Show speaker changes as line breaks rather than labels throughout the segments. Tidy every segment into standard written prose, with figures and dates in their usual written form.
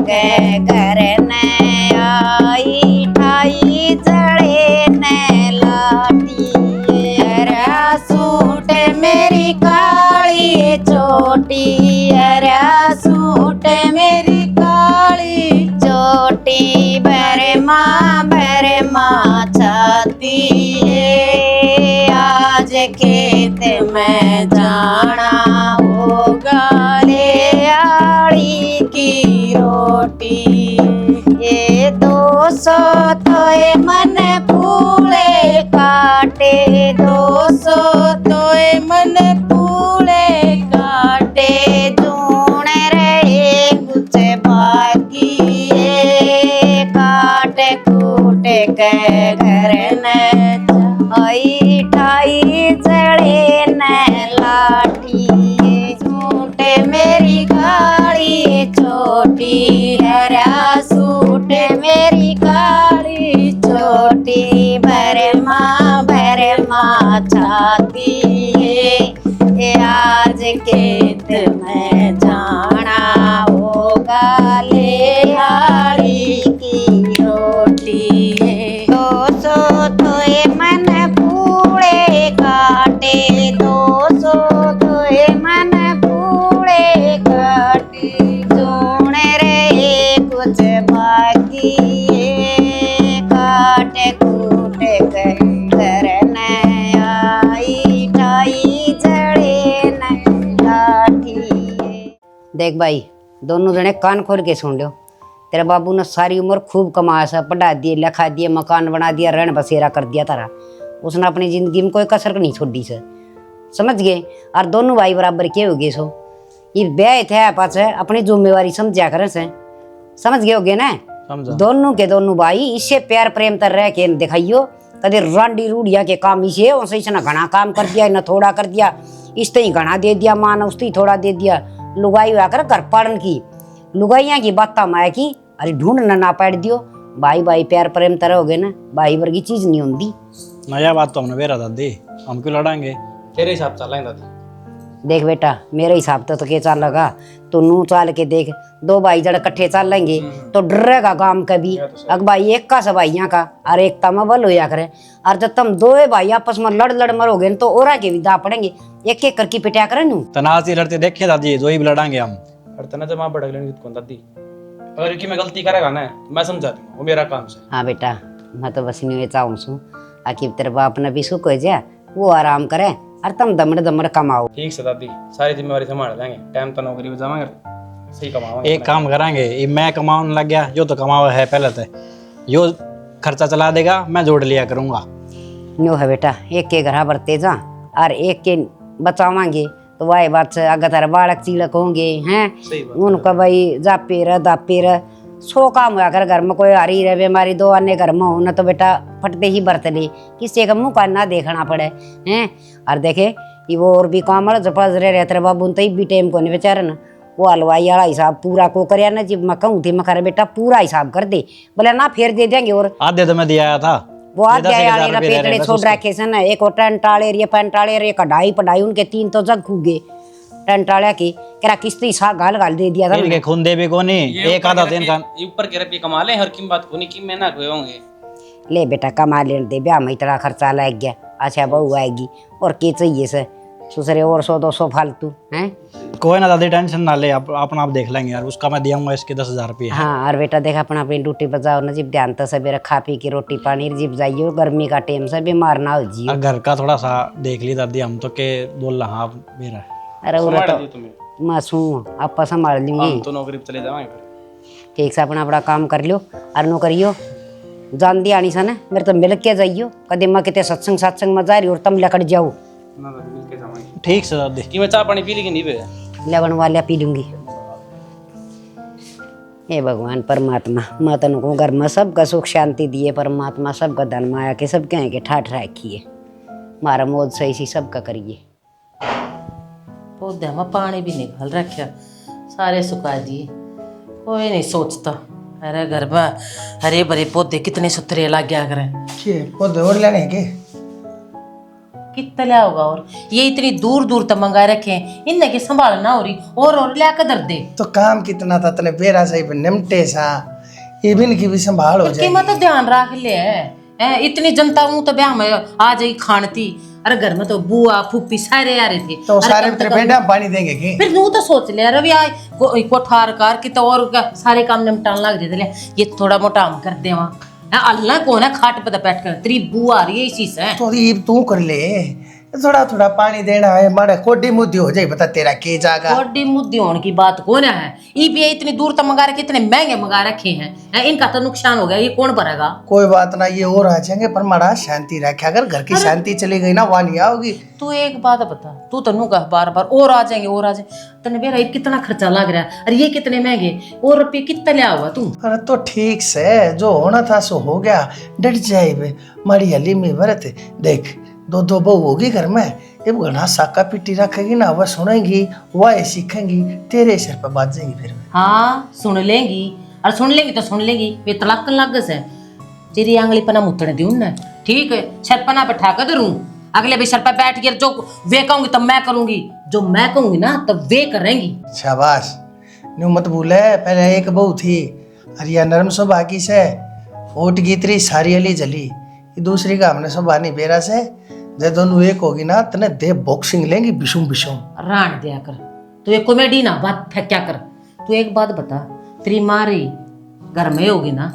के घर ने आई ठाई जड़े ने लाटी हरा सूट मेरी काली चोटी हरा सूट मेरी काली चोटी बरे माँ छाती है आज खेत में जाना होगा ले आड़ी की रोटी ये 200 तो ये मन फूले काटे 200 तो ये मन फूले काटे जूण रहे कुछ बाकी ये काटे कूटे के घर ने आई ठाई जड़े ने लाठी सूटे मेरी काली चोटी हरा सूट मेरी काली चोटी भरे माँ छाती है आज खेत में जाना होगा ले आड़ी की रोटी है 200 तो ये मन पूरे काटे 200 तो ये मन पूरे काटे जोड़े रहे कुछ बाकी है काटे कूटे घर ने आई ठाई जड़े ने लाठी। देख भाई दोनों जने कान खोल के सुन लो। तेरे बाबू ने सारी उम्र खूब कमाया सा, पढ़ा दिए लिखा दिए मकान बना दिया रण बसेरा कर दिया तारा। उसने अपनी जिंदगी में कोई कसर नहीं छोड़ी से, समझ गए। और दोनों भाई बराबर के हो गए सो ये ब्याह थे पास अपनी जिम्मेवारी समझा करें से, समझ गए होगे ना। दोनों के दोनों भाई इससे प्यार प्रेम तर रह के दिखाइयो कदे रांडी रूढ़िया के काम इसे उनसे इसने घना काम कर दिया न थोड़ा कर दिया इस ही घना दे दिया मान उसती थोड़ा दे दिया। लुगाई आकर घर पड़न की लुगाइया की बात माया की अरे ढूंढ ना पैड दियो। भाई भाई प्यार प्रेम तरह हो गए ना, भाई वर्गी चीज नहीं होती।
नया बात तो हमने बेरा दादी, हम क्यों लड़ाएंगे, तेरे हिसाब चलेंगे दादी।
देख बेटा मेरे हिसाब तो क्या चाल लगा तो नू चाल के देख, दो भाई जड़ कट्ठे चाल लेंगे तो डरेगा काम कभी। अग भाई एक का सब भाइयों का और एक तमबल होया करे। और जब तुम दो भाई आपस में लड़ मरोगे तो और के भी दा पड़ेंगे, एक एक करके पिटाया करे नू।
तनाज लड़ते देखे दादी जो ही लड़ाएंगे हम।
और तना जब भड़क लेंगे कौन दादी, अगर कि मैं गलती करेगा ना मैं समझा दूंगा, वो मेरा काम से।
हाँ बेटा मैं तो बस नहीं चाहूँ सू आखिर तेरे बाप ने भी सुख हो जा वो आराम करे और तुम दमड़ कमाओ।
ठीक से दादी सारी जिम्मेवारी संभाल लेंगे, टाइम तो नौकरी पे जावांगे सही कमाओगे।
एक काम कराएंगे, मैं कमाने लग गया जो तो कमावा है पहले तो यो खर्चा चला देगा, मैं जोड़ लिया करूंगा।
न्यू है बेटा एक के घर बरते जा और एक के बचावांगे तो वही बात से अगर तारे बालक चीलक होंगे हैं उनका भाई दापे रह 100 काम हुआ कर घर में कोई हरी रहे बीमारी दो अन्य घर में हो न तो बेटा फटते ही बरत ले किसी का मुँह का ना देखना पड़े हैं। और देखे कि वो और भी काम जपज रहे रहते बाबू तो भी टाइम को नहीं बेचारे ना वो हलवाई वाला हिसाब पूरा को कर ना जब मैं कहूँ थी मैं करे बेटा पूरा हिसाब कर दे बोले ना फिर दे देंगे। और
आधे तो मैं दिया था
वो आधे पेटड़े छोड़ रखे से ना, एक टेंट आले पैंटाले कढ़ाई पढ़ाई उनके 3 तो जग खूगे टेंट आले की करा किस्ती सा गाल दे दिया था
इनके खून भी कोनी एक आधा दिन का
ऊपर के रुपये कमा ले हर की बात कोनी की मैं ना कोई होंगे।
ले बेटा कमा लेने दे ब्याह में इतना खर्चा लग गया। अच्छा बहू आएगी और क्या चाहिए से दूसरे और 100-200 फालतू हैं।
कोई ना दादी टेंशन ना ले, अपना आप देख लेंगे यार, उसका मैं दियाऊंगा इसके 10,000 रुपये।
हाँ और बेटा देख अपना अपनी ड्यूटी पर जाओ ना जिब ध्यान तो सवेरे खा पी के रोटी पानी जिब जाइयो गर्मी का टाइम से बीमार ना हो जियो।
घर का थोड़ा सा देख ली दादी, हम तो के बोल रहा हाँ मेरा।
अरे वो तो मासूम आप संभाल लूंगी
तो नौकरी पे चले जाएंगे
ठीक से अपना काम कर लियो और नो करियो जान दिया आनी सा ना मेरे तो मिल के जाइयो कदे मैं कितने सत्संग में जा रही और तुम लेकर जाओ।
ठीक से दादी
कि मैं चाय पानी पी ली कि नहीं बे
लेवन वाले पी लूंगी। हे भगवान परमात्मा मातन को घर में सबका सुख शांति दिए, परमात्मा सबका धन माया के सब कहें के ठाठ रखिए, मारा मोद सही सी सबका करिए।
पौधे में पानी भी नहीं भल रखा, सारे सुखा दिए, कोई नहीं सोचता। अरे घर में हरे भरे पौधे कितने सुथरे लग गया करें।
पौधे और लेने के
कितना लिया होगा? और ये इतनी दूर दूर तक मंगा रखे हैं, इनने की संभालना हो रही और लिया कर दे।
तो काम कितना था तने बेरा सही पे निमटे सा, ये भी इनकी भी संभाल हो जाएगी।
कीमत ध्यान रख ले है, इतनी जनता हूँ तो ब्याह में आ जाई खानती। अरे घर में तो बुआ फूफी सारे आ रहे थे,
तो
अरे
सारे
कम से
तेरे
कम-
बेटा पानी देंगे की?
फिर नू तो सोच ले रवि कोठार कार की तो और सारे काम निपटान लग रहे थे, ये थोड़ा मोटा हम कर दे वहाँ अल्लाह को ना खाट पे बैठ कर तेरी बुआ आ रही है इसी से।
तो ये तू कर ले, थोड़ा थोड़ा पानी देना है, मारे कोडी मुद्दी हो जाए, बता तेरा के जागा।
बड़ी मुद्दे होने की बात कौन है? ईपीआई इतनी दूर तक मंगा रखे, इतने महंगे मंगा रखे हैं, इनका तो नुकसान हो गया, ये कौन भरेगा?
कोई बात ना, ये और आ जाएंगे, पर मारा शांति रखे। अगर घर की शांति चली गई ना, वहाँ नहीं आओगी।
तू एक बात बता, तू तो नू कह बार बार और आ जाएंगे और आ जाएंगे, तने बेरा कितना खर्चा लग रहा है, अरे ये कितने महंगे और रुपये कितना लिया हुआ तू?
अरे तो ठीक से, जो होना था सो हो गया, डट जाए बे। मारी हली में भरत देख, दो दो बहू होगी घर में, जब घना साका पिट्टी रखेगी ना, वह सुनेंगी, वह सीखेंगी, तेरे सिर पर बात जाएंगी फिर।
हाँ सुन लेंगी, और सुन लेंगी तो सुन लेंगी, वे तलाक लग से तेरी आंगली पना मुतने दी उन्हें, ठीक है? सरपना बैठा कर दूं, अगले भी सर पर बैठ के जो वे कहूंगी तब मैं करूंगी, जो मैं कहूंगी ना तब वे करेंगी।
शाबाश, न्यू मत भूले, पहले एक बहू थी, अरे नरम सौभागी से ओट गीतरी सारी अली जली, ये दूसरी का हमने सौभा नहीं बेरा से, जब दोनों एक होगी ना तने दे बॉक्सिंग लेंगी बिशुम बिशुम।
रान दिया कर, तू एक कॉमेडी ना बात फेंक्या कर। तू एक बात बता, तेरी मारी घर में होगी ना,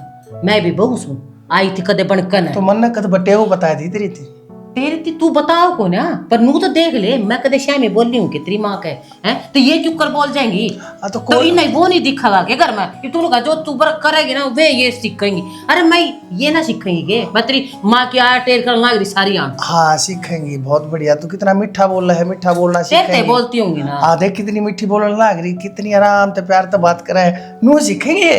मैं भी बहू सुन आई थी कदे बनकन
तो मन ने कद बटे वो बता दी तेरी थी।
तेरी थी तू बताओ को ना, पर नू तो देख ले, मैं कदे शाम में बोल रही हूँ कि तेरी माँ के हैं, तो ये क्यों कर बोल जाएंगी?
तो
तो नहीं वो नहीं दिखागा के घर में, ये तू जो तू करेगी ना वे ये सीखेंगी। अरे मैं ये ना सीखेंगी के, मैं तेरी माँ की आया टेर कर लग रही सारी आंख।
हाँ सीखेंगी, बहुत बढ़िया। तू कितना मीठा बोल रहा है, मीठा बोलना
तेरे
सीखेंगी।
बोलती होंगी ना,
आधे कितनी मीठी बोलने लग रही, कितनी आराम से प्यार से बात करे, नू सीखेंगे।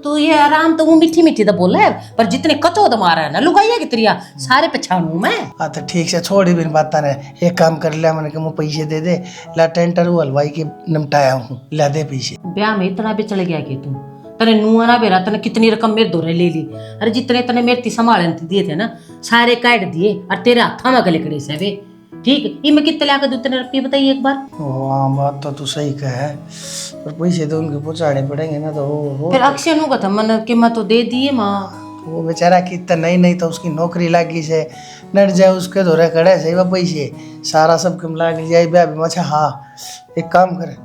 तू ये आराम तो वो मीठी मीठी तो बोल है, पर जितने कचौद मारा है ना लुगाइया की तेरिया सारे पछाणू मैं।
हाँ तो ठीक से छोड़ी बिन बात ने, एक काम कर लिया मैंने कि मुझे पैसे दे दे, ला टेंटर वो हलवाई के निपटाया हूँ, ला दे पैसे।
ब्याह में इतना भी चले गया कि तू तने नुआ ना बेरा, तने कितनी रकम मेरे दोरे ले ली, अरे जितने तने मेरे संभालन दिए थे ना सारे काट दिए, और तेरे हाथा में गले कड़े से वे, ठीक? ये मैं कितने लाकर दूं तेरे रुपये बताइए एक बार।
हाँ बात तो तू सही कहे, पर पैसे तो उनके पहुँचाने पड़ेंगे ना, तो वो
फिर अक्षय नु कथा मन के मैं तो दे दिए माँ,
वो बेचारा कितना नहीं तो उसकी नौकरी लगी से नट जाए, उसके धोरे खड़े सही वह पैसे सारा सब कम लाग जाए ब्याह भी। अच्छा हाँ एक काम करे,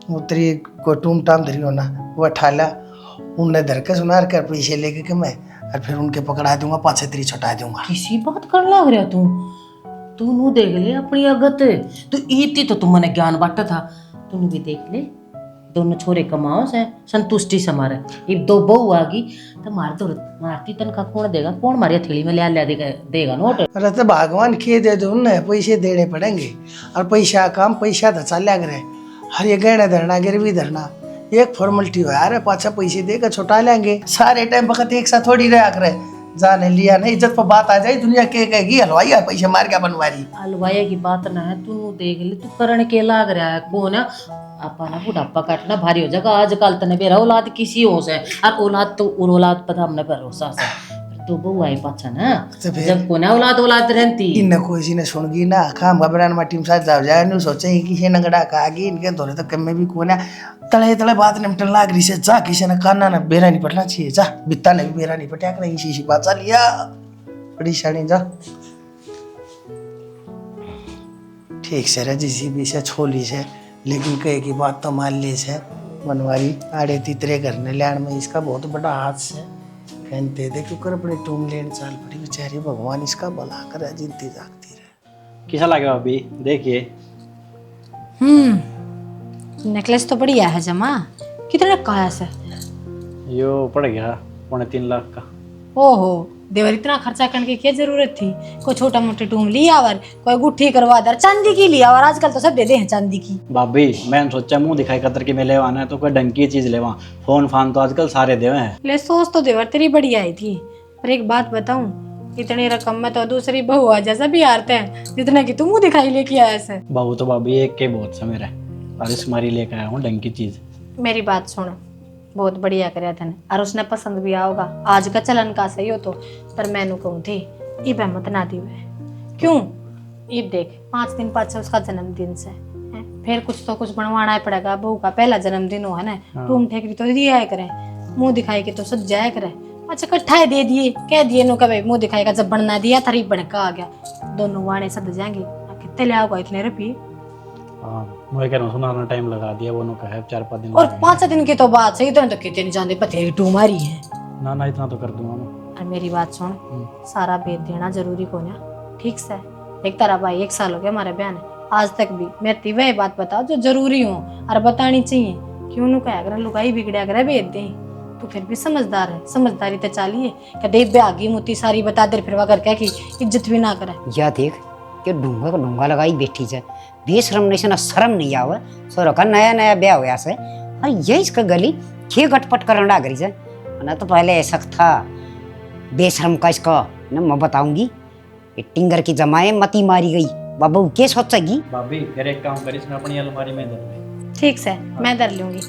वो तेरी को टूम टाम धरी हो ना, वो ठाला उन्हें धर के सुनार कर पैसे लेके के मैं, और फिर उनके पकड़ा दूंगा, पाछे तेरी छुटा दूंगा।
किसी बात कर लग रहा तू नू देख ले अपनी अगत, तू इतनी तो तू मने ज्ञान बांटा था, तू भी देख ले, दोनों छोरे कमाओ से संतुष्टि से मारे, ये दो बहू आ गई तो मारती तनखा कौन देगा, कौन मारी थैली में ले देगा नोट?
अरे तो भगवान के दे दो, उन्हें पैसे देने पड़ेंगे, और पैसा काम पैसा धचा लग रहे, हर ये गहना धरना गिरवी धरना एक फॉर्मेलिटी हो यार, पाछा पैसे देकर छुटा लेंगे, सारे टाइम वक्त एक साथ थोड़ी रहा करे, जाने लिया नहीं इज्जत पर बात आ जाए, दुनिया के कहेगी हलवाई है पैसे मार क्या बनवा रही।
हलवाई की बात ना है, तू देख ले, तू करण के लाग रहा है कौन है, आपा ना बुढ़ापा काटना भारी हो जाएगा, आजकल तने बेरा औलाद किसी हो से, और औलाद तो औलाद पता हमने भरोसा से, तो बहू आई पाछा ना,
तो फिर
जब कोना औलाद रहती
इन्हें कोई ने सुन गई ना, खाम घबरान में टीम साथ जाओ जाए, नहीं सोचे किसी ने गड़ा कहा कि इनके दौरे तो कम में भी कोने तले तले बात निपटन लाग रही से, जा किसी ने काना ना बेरा नहीं पटना चाहिए, जा बित्ता ने भी बेरा नहीं पटिया कर इसी बात चल लिया बड़ी शानी जा। ठीक से रह जिसी भी से छोली से, लेकिन कहे की बात तो मान ली से, मनवारी आड़े तीतरे करने लैंड में इसका बहुत बड़ा हाथ से कहते दे क्यों कर अपने टूम लेन चाल पड़ी बेचारी, भगवान इसका भला करे, जिंदगी जागती रहे।
कैसा लगा अभी देखिए?
नेकलेस तो बढ़िया है जमा, कितने का है से?
यो पड़ गया 3.5 लाख का।
ओहो देवर, इतना खर्चा करने की क्या जरूरत थी? कोई छोटा मोटा टूम लिया और कोई गुट्ठी करवा दर, चांदी की लिया, और आजकल तो सब दे दे हैं चांदी की।
भाभी मैंने सोचा मुंह दिखाई कतर के में लेवाना है तो कोई ढंग की चीज लेवा, फोन फान तो आजकल सारे देवे हैं।
ले सोच तो देवर तेरी बढ़िया आई थी, पर एक बात बताऊं, इतनी रकम में तो दूसरी बहू आ जैसा भी हारते हैं जितना कि तू मुंह दिखाई लेके आया से।
बहू तो भाभी एक के बहुत से मेरे, और इस मारी लेकर आया हूँ ढंग की चीज।
मेरी बात सुन, बहुत बढ़िया कराया था, और उसने पसंद भी आओगा, आज का चलन का सही हो तो, पर मैनू कहूँ थी ये मत ना दी क्यों?
ये देख 5 दिन पाछे उसका जन्मदिन से हैं? फिर कुछ तो कुछ बनवाना ही पड़ेगा। बहू का पहला जन्मदिन हो है ना, टूम ठेक भी तो दिया करे, मुंह दिखाई के तो सज जाया करे। अच्छा इकट्ठा ही दे दिए, कह दिए नो कभी मुंह दिखाएगा, जब बनना दिया तारीफ बनका आ गया, दोनों वाणे सद जाएंगे। कितने ले आओगे इतने रुपये?
हाँ मैं कह रहा हूँ सुना टाइम लगा दिया वो नो कहे 4-5 दिन
और
लगेंगे।
5 दिन की तो बात सही, तो कितने नहीं जानते पते टूम आ रही है।
ना इतना तो कर दूंगा मैं।
और मेरी बात सुन, सारा भेद देना जरूरी को ना, ठीक से। एक तारा भाई 1 साल हो गया हमारे बहन, आज तक भी मेरी वह बात बताओ जो जरूरी हो और बतानी चाहिए। क्यों नु कह अगर लुगाई बिगड़े अगर भेद दे, तो फिर भी समझदार है, समझदारी तो चालिए। कदे ब्यागी मोती सारी बता दे फिर कर क्या की इज्जत भी ना करे।
या देख कि ढूंगा को ढूंगा लगाई बैठी है, बेशरम नहीं से ना शर्म नहीं आवे। सोरो का नया ब्याह होया से और ये इसका गली खे गटपट करन लग रही है ना। तो पहले ऐसा था बेशरम का इसका ना मैं बताऊंगी। ये टिंगर की जमाए मती मारी गई, बाबू के सोचेगी।
भाभी फिर एक काम कर, इसमें अपनी अलमारी में दे दे।
ठीक से मैं धर लूंगी।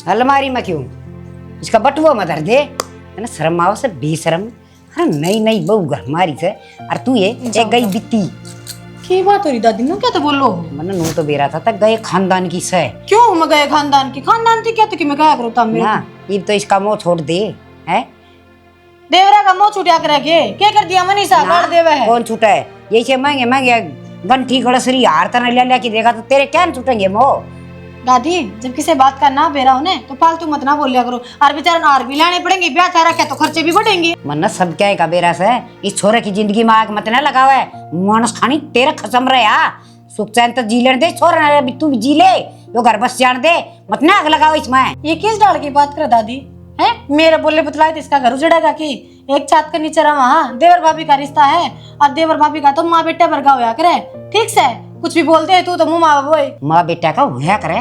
अलमारी में क्यों, इसका बटुआ में धर दे, है ना। शर्म आओ से बेशरम। अरे नई बहू घर मारी से और तू ये एक गई बित्ती।
की बात हो रही दादी नो, क्या तो बोलो?
मैंने नू तो बेरा था तक गए खानदान की से।
क्यों हम गए खानदान की? खानदान थी क्या तो कि मैं क्या करूँ तब मेरे
ना ये तो इसका मुंह छोड़ दे है।
देवरा का मुंह छुटिया करे के क्या कर दिया मनीषा कर देवे है।
कौन छूटा है? ये से महंगे गंठी गड़सरी हार तना ले के देगा तो तेरे क्या छूटेंगे मोह।
दादी जब किसी बात का ना बेरा हो ने तो फालतू मत ना बोलिया करो। और बेचारा आर भी लाने पड़ेंगे, ब्याह चाह रखा तो खर्चे भी बढ़ेंगे।
मन्ना सब क्या है का बेरा से इस छोरे की जिंदगी में आग मत ना लगावे। मानस खानी तेरे खसम रहे आ, सुख चैन तो जी लेने दे छोरा, तू भी जी ले, यो घर बस जान दे, मत ना आग लगाओ इसमें।
ये किस डाल की बात कर दादी है? मेरे बोले बतलाए तो इसका घर उजड़ेगा की? एक छत के नीचे रहा वहाँ देवर भाभी का रिश्ता है, और देवर भाभी का तो माँ बेटा भरगा होया करे। ठीक से कुछ भी बोलते है तू तो मुँह
माँ बेटा का होया करे,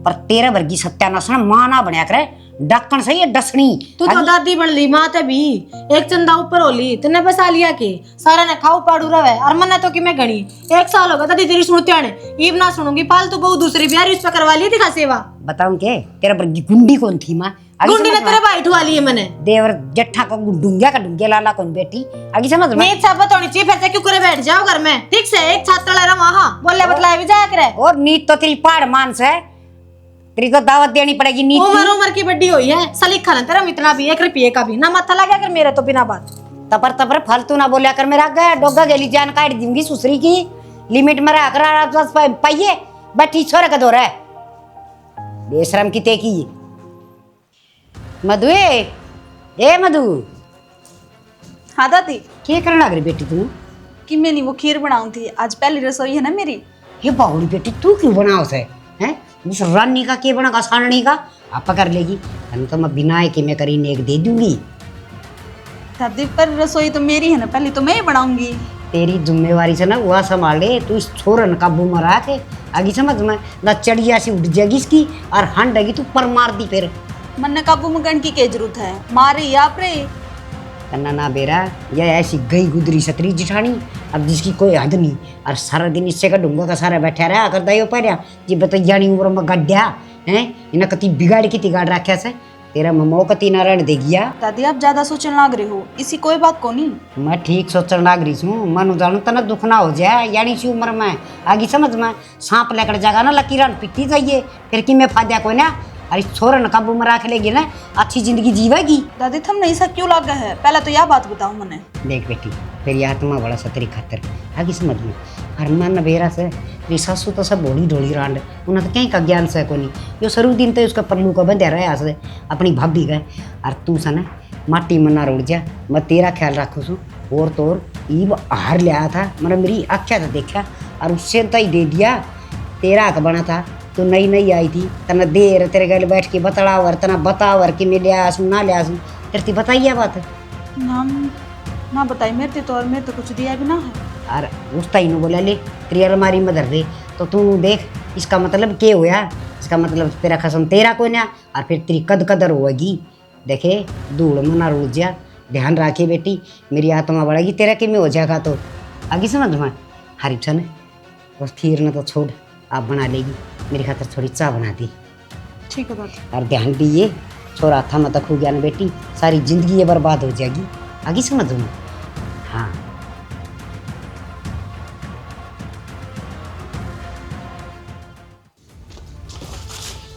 पर तेरे वर्गी सत्यानाश माँ ना बनया करे। डक्कन सही है डसनी।
तू तो दादी बन ली, माँ तभी एक चंदा ऊपर होली तने बसा लिया के सारा ने खाऊ पाड़ू रवे। और मन्ना तो कि मैं गणी 1 साल होगा दादी तेरी सुनते ने, ईब ना सुनूंगी फालतू बहु दूसरी ब्याह इस पे करवा ली थी का सेवा।
बताऊं के तेरे वर्गी गुंडी कौन थी माँ?
गुंडी ने तेरे भाई ठुआ लिए मैंने।
देवर जट्ठा का डूंगिया का डूंगे लाला कौन बेटी आगे समझ में।
मेरी साबत होनी चाहिए, फिर से क्यों करे बैठ जाओ घर में। ठीक से एक छात्र लड़ा वहाँ बोले बतलाए भी जाया करे।
और नीत तो तेरी पहाड़ मानस है, तेरी को दावत देनी पड़ेगी। नीत
उम्र की बड्डी हुई है, सलीक खाना तेरा इतना भी 1 रुपये का भी ना माथा लगा कर मेरे तो बिना बात।
तपर फालतू ना बोलिया कर। मेरा गया डोगा गेली जान काट दूंगी सुसरी की, लिमिट में रख रहा पाइए बैठी छोरे का दौर है बेशरम की ते की। मधु ए मधु।
हाँ दादी।
क्या करने लग रही बेटी तू?
कि मैंने वो खीर बनाऊं थी, आज पहली रसोई है ना मेरी।
ये बाहुली बेटी तू क्यों बनाओ से हैं? इस रानी का के बना का साननी का आप कर लेगी, हम तो मैं बिना के मैं करी ने एक दे दूंगी।
दादी पर रसोई तो मेरी है ना, पहले तो मैं ही बनाऊंगी।
तेरी जिम्मेवारी से ना वह संभाले, तू इस छोरन काबू में रहा के आगे समझ में ना चढ़िया सी उठ जाएगी इसकी और हंडेगी तू पर मार दी। फिर
मन काबू में गण की क्या जरूरत है, मारे आप रे
कन्ना ना बेरा ये ऐसी गई गुदरी सतरी जिठानी अब जिसकी कोई हद नहीं। और सारा दिन इससे का डूंगा का सारा बैठा रहा कर दायो पर जी बतैयानी उम्र में गड्ढा हैं इन्हें कति बिगाड़ की तिगाड़ रखा से तेरा ममो कति नारायण दे गया।
दादी आप ज्यादा सोचने लग रहे हो, इसी कोई बात को नहीं।
मैं ठीक सोचने लग रही हूँ, मन जानू तना दुख ना हो जाए यानी सी उम्र में आगे समझ में सांप लेकर जाएगा ना लकीरान पिट्टी जाइए फिर कि मैं फायदा कोई ना। अरे छोरन काबू में रख लेगी ना अच्छी जिंदगी जीवेगी।
दादी थम नहीं सा क्यों लगा है, पहले तो यह बात बताओ मने।
देख बेटी तेरी आत्मा बड़ा सतरी खातर आगे समझ में हरमान बेरा से मेरी सासू तो सब भोली ढोली रांड उन्हें तो कहीं का ज्ञान से को नहीं। यो शुरू दिन तो उसका पल्लू का बंधे रहा से अपनी भाभी का। और तू सन माटी में ना रुड़ जा, मैं तेरा ख्याल रखू छू। और तो और ईब हार लिया था मैंने मेरी आख्या था देखा और उससे तो ही दे दिया। तेरा हक बना था, तू नई आई थी तना देर तेरे गल बैठ के बतड़ावर तना बतावर कि मैं लिया आसूँ ना लिया आसूँ तेरे बताइए बात
ना बताई मेरे तो, और मेरे तो कुछ दिया भी ना है।
और उस ताई ने बोला ले तेरी अलमारी में धर दे। तो तू देख इसका मतलब क्या हुआ, इसका मतलब तेरा खसम तेरा कोई ना और फिर तेरी कदर होगी। देखे धूल में ना रुझ जा, ध्यान रखे बेटी मेरी आत्मा बढ़ेगी तेरा कि में हो जाएगा तो आगे समझ में। हरीफ सन बस खीर न तो छोड़ आप बना लेगी, मेरी खातर थोड़ी चाय बना दी।
ठीक है दादी।
और ध्यान दीजिए छोरा था मत खो गया ना बेटी सारी जिंदगी ये बर्बाद हो जाएगी आगे समझ में। हाँ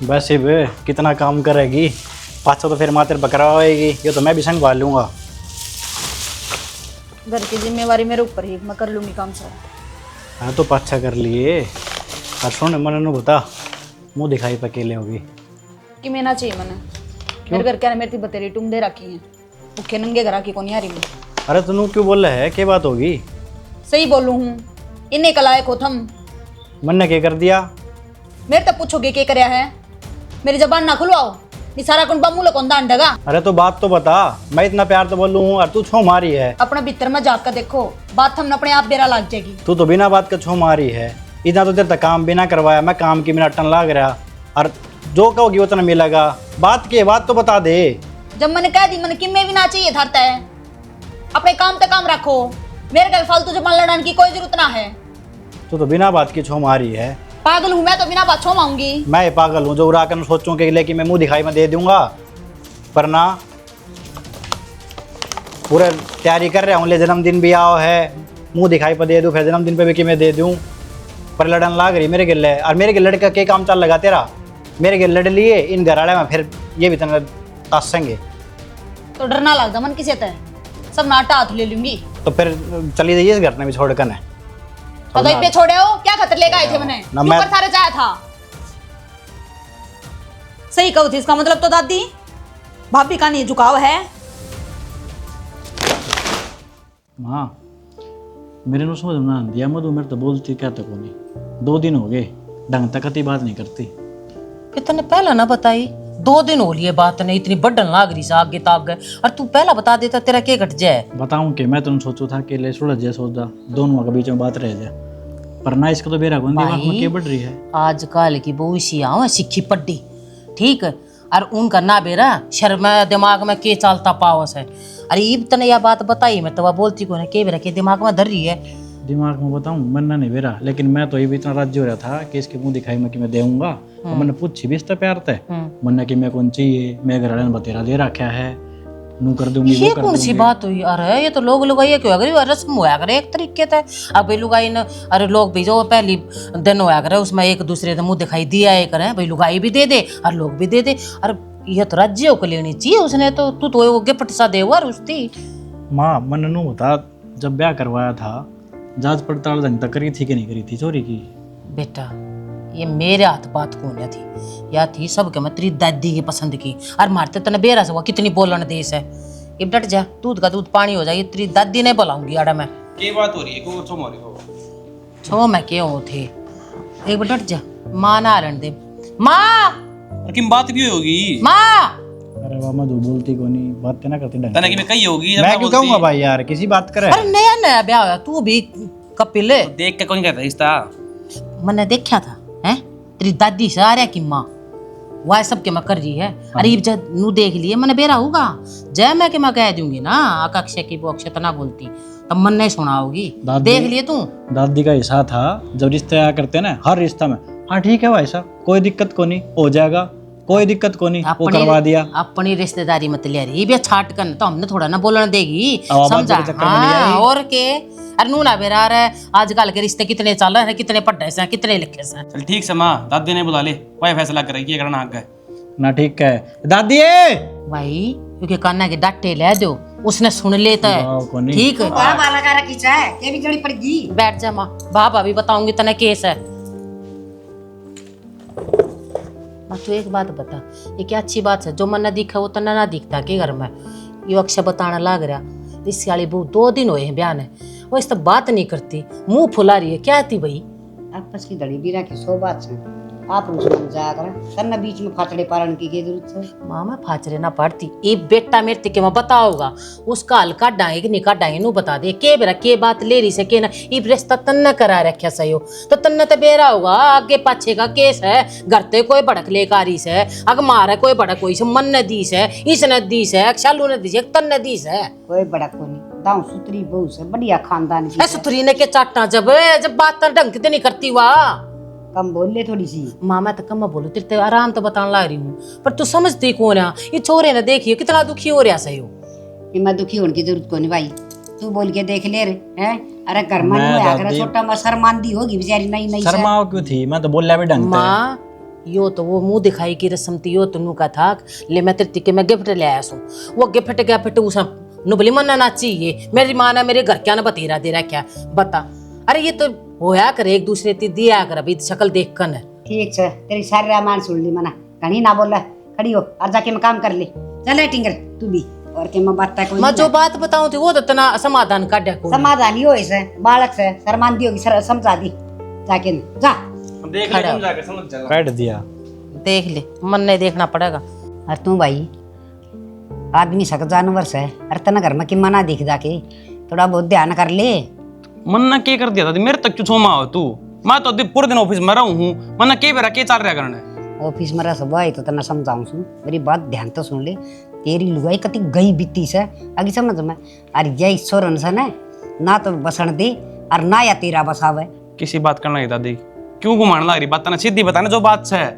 वैसे भी कितना काम करेगी, पाछा तो फिर मात्र बकरा होएगी, ये तो मैं भी संगवा लूंगा।
घर की जिम्मेवारी मेरे ऊपर ही, मैं कर लूंगी काम सारा।
हाँ तो पाछा कर लिए। और सुन मन बता, मुँह दिखाई पे अकेले होगी
कि मैं ना चाहिए मैंने मेरे घर क्या मेरी बतेरी टूम दे रखी है, भूखे नंगे घर की कौन आ रही मैं।
अरे तू क्यों बोल रहा है, क्या बात होगी?
सही बोलू हूँ, इन्हें कलायक हो थम।
मन ने क्या कर दिया?
मेरे तक पूछोगे क्या करया है, मेरी जबान ना खुलवाओ, ये सारा कुंबा मुँह कौन दान ढगा।
अरे तो बात तो बता, मैं इतना प्यार तो बोलूँ और तू छो मारी है।
अपने भीतर में जाकर देखो, बात हमने अपने आप बेरा लाग जाएगी।
तू तो बिना बात के छो मारी है, इतना तो देर तक काम बिना करवाया, मैं काम की बिना टन लाग रहा, और जो कहोगी उतना मिलेगा। बात की बात तो बता दे।
जब मैंने कह दी मैंने किम्मे भी ना चाहिए धरता है, अपने काम तक काम रखो, मेरे घर फालतू जबान लड़ाने की कोई जरूरत ना है।
तू तो बिना बात की छो मारी है।
पागल हूँ मैं तो, बिना बात छो माऊंगी।
मैं पागल हूँ जो उड़ा कर सोचूं कि लेकिन मैं मुंह दिखाई में दे दूंगा, पर ना पूरे तैयारी कर रहा हूँ, ले जन्मदिन भी आओ है, मुंह दिखाई पर दे दूँ, फिर जन्मदिन पे भी कि मैं दे दूँ, पर लड़न लाग रही मेरे गिले। और मेरे गिल लड़का के काम चल लगा तेरा, मेरे गिल लड़ लिए इन घर वाले में, फिर ये भी तना तासेंगे
तो डरना लगता मन किसे तय, सब नाटा हाथ ले लूंगी।
तो फिर चली जाइए इस घर में भी छोड़ कर।
तो पे छोड़े हो क्या, खतर लेकर आए थे मैंने,
ना
क्यों
मैं-
कर सारे चाया था। सही कहू थी, इसका मतलब तो दादी भाभी का नहीं झुकाव है।
हाँ मेरे नु समझ में दिया मधु, मेरे तो बोलती क्या तक नहीं, 2 दिन हो गए ढंग तक कती बात नहीं करती।
कितने पहला ना बताई, 2 दिन हो लिए बात नहीं, इतनी बढ़न लाग रही से आगे ताक गए, और तू पहला बता देता तेरा क्या घट जाए।
बताऊं कि मैं तुम सोचो था कि ले सुलझ जाए सौदा, दोनों के बीच में बात रह जाए, पर ना इसका तो बेरा कौन दिमाग में क्या बढ़ रही है।
आजकल की बहु सी आओ सिक्खी पड्डी, ठीक है, और उनका ना बेरा शर्म दिमाग में के चालता पावस है। अरे ईब तने यह बात बताई, मैं तो वह बोलती को के बेरा के दिमाग में धर रही है।
दिमाग में बताऊं मरना नहीं बेरा, लेकिन मैं तो ये भी इतना राज्य हो रहा था कि इसके मुंह दिखाई में कि मैं देऊंगा, और मैंने पूछी भी इससे प्यार थे, मैंने कि मैं कौन चाहिए, मैं घर वाले ने बतेरा दे रखा है, नू कर दूंगी
ये
वो कर
कौन सी
दूंगी।
बात हुई? अरे ये तो लोग लुगाई क्यों अगर रस्म होया करे एक तरीके से। अब भाई लुगाई न, अरे लोग भी जो पहली दिन होया करे उसमें एक दूसरे से मुंह दिखाई दिया है करे, भाई लुगाई भी दे दे और लोग भी दे दे। अरे ये तो राज्यों को लेनी चाहिए उसने, तो तू तो वो गिफ्ट सा दे हुआ उसकी।
माँ मन नू बता, जब ब्याह करवाया था जांच पड़ताल ढंग तक करी थी कि नहीं करी थी चोरी की?
बेटा ये मेरे हाथ बात कौन है थी, या थी सबके मैं तेरी दादी की पसंद की, और मारते तने बेरा से हुआ कितनी बोलन देश है। ये डट जा, दूध का दूध पानी हो जाए, तेरी दादी नहीं बुलाऊंगी आड़ा मैं।
क्या बात हो रही है, कौन छो मारी हो?
छो मैं क्यों थे, एक बार डट जा, माँ ना आरण दे, माँ
लेकिन बात भी होगी।
माँ।
अरे वाह मधु बोलती को नहीं, बातें ना करती ढंग
तने
से।
कि मैं कही होगी, जब
मैं
ना
क्यों
बोलती।
कहूँगा भाई यार, किसी बात करे।
अरे नया नया ब्याह होया, तू भी कपिल
देख के कौन कहता है रिश्ता?
मैंने देखा था हैं, तेरी दादी से आ रहा की माँ वह सबके मैं कर रही है। अरे ये जब नू देख लिए मैंने बेरा होगा, जय मैं के मैं कह दूंगी ना अक्षय की वो अक्षय ना बोलती, तब मन नहीं सुना होगी।
दादी-
देख लिए तू।
दादी का हिस्सा था जब रिश्ते आया करते ना, हर रिश्ता में हाँ ठीक है भाई साहब, कोई दिक्कत को नहीं, हो जाएगा, कोई दिक्कत को नहीं, वो करवा दिया।
अपनी रिश्तेदारी मत ले रही, ये छाट कर तो हमने थोड़ा ना बोलने देगी,
आवाज
समझा?
के चक्कर में नहीं
हाँ,
आई।
और के अरे नू ना बेरा रहा है, आजकल के रिश्ते कितने चल रहे हैं, कितने पढ़े से कितने लिखे से।
चल ठीक से माँ, दादी ने बुला ले, वही फैसला करे क्या करना आगे।
ना ठीक है दादी।
भाई क्योंकि कान्हा के डांटे ले दो, उसने सुन लेता
वाह,
है,
कोनी।
ठीक है?
बाला का रखी चाहे ये भी जड़ी पड़गी।
बैठ जा माँ, बाबा भी बताऊंगी तना केस है। माँ तू एक बात बता, ये क्या अच्छी बात है, जो मन ना दिखा वो तना ना दिखता के घर में। ये अक्षय बताना लाग रहा, इससे वाली बहू 2 दिन हुए हैं बयान है, वो इस तब बात नहीं करती, मुंह फुला रही है, क्या थी भाई?
आपस की दड़ी भी रखी 100 बात से आप रुसमान जाया करें, तन्ना बीच में फाटड़े पालन की जरूरत है।
मामा फाचरे ना पड़ती, ये बेटा मेरे के मैं बताओगा, उसका हल्का डांगे कि निका डांगे नु बता दे के बेरा के बात ले रही से के ना, ये रिश्ता तन्ना करा रखा सही हो तो तन्ना तो बेरा होगा, आगे पाछे का केस है, घरते कोई भड़क लेकर आ रही से, अग मारे कोई भड़क कोई से, मन ने दी से, इस ने दी से, शालू ने दी से, तन ने दी से,
कोई बड़ा को नहीं, दाऊ सुतरी बहू से बढ़िया खानदान की
ऐसे थोड़ी ने के चाटा जब बात ढंग से नहीं करती वाह।
कम बोल ले थोड़ी सी।
माँ मैं तो कम बोलू, तेरे आराम तो बताने लग रही हूँ, पर तू समझती कौन है? ये छोरे ने देखिए कितना दुखी हो रहा सही हो।
कि मैं दुखी होने की जरूरत को नहीं भाई, तू बोल के देख ले रे हैं। अरे घर में
मैं
नहीं आकर
दादी-
छोटा मा शर्मांदी होगी बेचारी, नहीं नहीं
शर्माओ क्यों थी, मैं तो बोल रहा भी ढंग से।
माँ यो तो वो मुंह दिखाई की रस्म थी, यो तो नु का था ले मैं तेरे के मैं गिफ्ट ले आया सू। वो गिफ्ट उस नुबली मन्ना ना चाहिए, मेरी माँ ने मेरे घर क्या ना बतेरा दे रहा क्या बता। अरे ये तो होया कर एक दूसरे ती दिया कर, अभी शक्ल देख कर।
ठीक है, तेरी सारी रामायण सुन ली मना, कहीं ना बोला, खड़ी हो और जाके मैं काम कर ले। चल टिंगर तू भी, और के मैं बात तक
मैं जो बात बताऊं थी वो तो तना समाधान का देखो
समाधान ही हो इसे बालक से शर्मान दी होगी, समझा दी जाके जा।
हम देख ले, तुम जाके समझ जाना।
काट दिया।
देख ले, मन नहीं देखना पड़ेगा।
और तू भाई आदमी सक जानवर से, अरे तना घर में कि मना दिख जाके थोड़ा बहुत ध्यान कर ले।
मन्ना के कर दिया था मेरे तक क्यों छोमा हो तू? मैं तो पूरे दिन ऑफिस में रहूं हूं, मन्ना के बेरा के चल रहा करने
ऑफिस में रह सब आई तो तना समझाऊं सु, मेरी बात ध्यान तो सुन ले। तेरी लुगाई कति गई बीती से आगे समझ में, और ये ईश्वरन से ना तो बसन दे और ना या तेरा बसावे।
किसी बात करना है दादी, क्यों घुमाने लग रही बात? ना सीधी बताना जो बात से है।